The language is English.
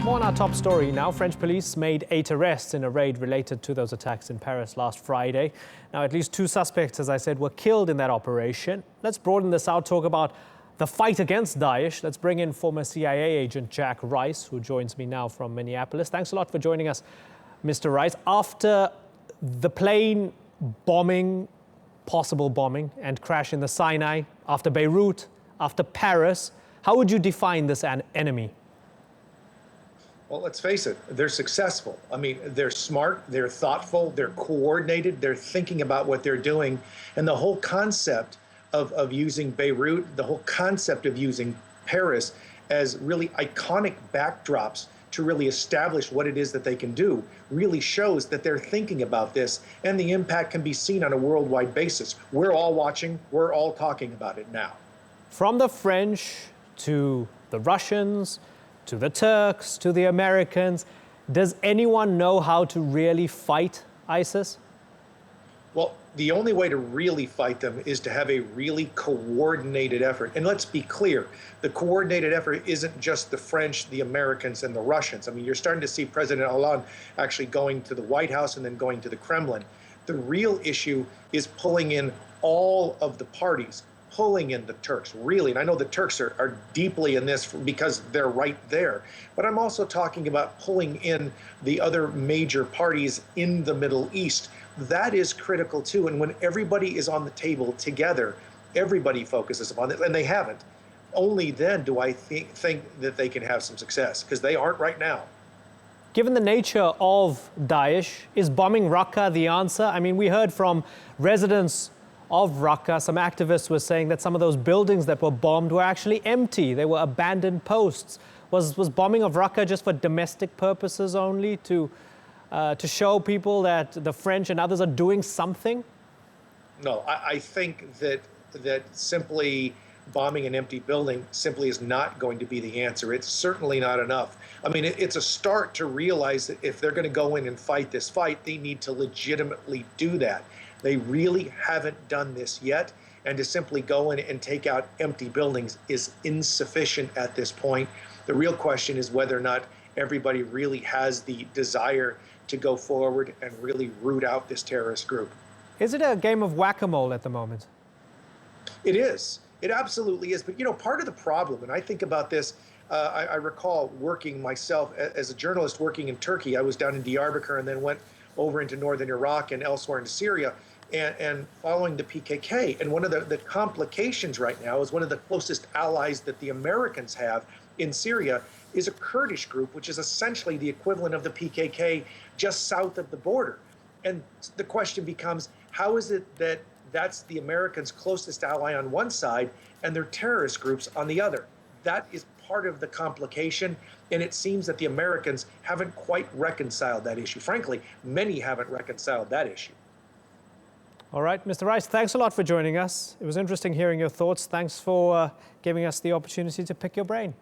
More on our top story now. French police made 8 arrests in a raid related to those attacks in Paris last Friday. Now, at least 2 suspects, as I said, were killed in that operation. Let's broaden this out, talk about the fight against Daesh. Let's bring in former CIA agent Jack Rice, who joins me now from Minneapolis. Thanks a lot for joining us, Mr. Rice. After the plane bombing, possible bombing, and crash in the Sinai, after Beirut, after Paris, how would you define this enemy? Well, let's face it, they're successful. I mean, they're smart, they're thoughtful, they're coordinated, they're thinking about what they're doing. And the whole concept of using Beirut, the whole concept of using Paris as really iconic backdrops to really establish what it is that they can do really shows that they're thinking about this, and the impact can be seen on a worldwide basis. We're all watching, we're all talking about it now. From the French to the Russians, to the Turks, to the Americans, does anyone know how to really fight ISIS? Well, the only way to really fight them is to have a really coordinated effort. And let's be clear, the coordinated effort isn't just the French, the Americans, and the Russians. I mean, you're starting to see President Hollande actually going to the White House and then going to the Kremlin. The real issue is pulling in all of the parties, pulling in the Turks, really. And I know the Turks are deeply in this because they're right there. But I'm also talking about pulling in the other major parties in the Middle East. That is critical too. And when everybody is on the table together, everybody focuses upon it, and they haven't. Only then do I think that they can have some success, because they aren't right now. Given the nature of Daesh, is bombing Raqqa the answer? I mean, we heard from residents of Raqqa, some activists were saying that some of those buildings that were bombed were actually empty. They were abandoned posts. Was bombing of Raqqa just for domestic purposes only, to show people that the French and others are doing something? No, I think that simply bombing an empty building simply is not going to be the answer. It's certainly not enough. I mean, it's a start to realize that if they're going to go in and fight this fight, they need to legitimately do that. They really haven't done this yet, and to simply go in and take out empty buildings is insufficient at this point. The real question is whether or not everybody really has the desire to go forward and really root out this terrorist group. Is it a game of whack-a-mole at the moment? It is. It absolutely is. But, you know, part of the problem, and I think about this, I recall working myself as a journalist working in Turkey. I was down in Diyarbakir and then went over into northern Iraq and elsewhere into Syria, and following the PKK. And one of the complications right now is one of the closest allies that the Americans have in Syria is a Kurdish group, which is essentially the equivalent of the PKK just south of the border. And the question becomes, how is it that that's the Americans' closest ally on one side and their terrorist groups on the other? That is part of the complication, and it seems that the Americans haven't quite reconciled that issue. Frankly, many haven't reconciled that issue. All right, Mr. Rice, thanks a lot for joining us. It was interesting hearing your thoughts. Thanks for giving us the opportunity to pick your brain.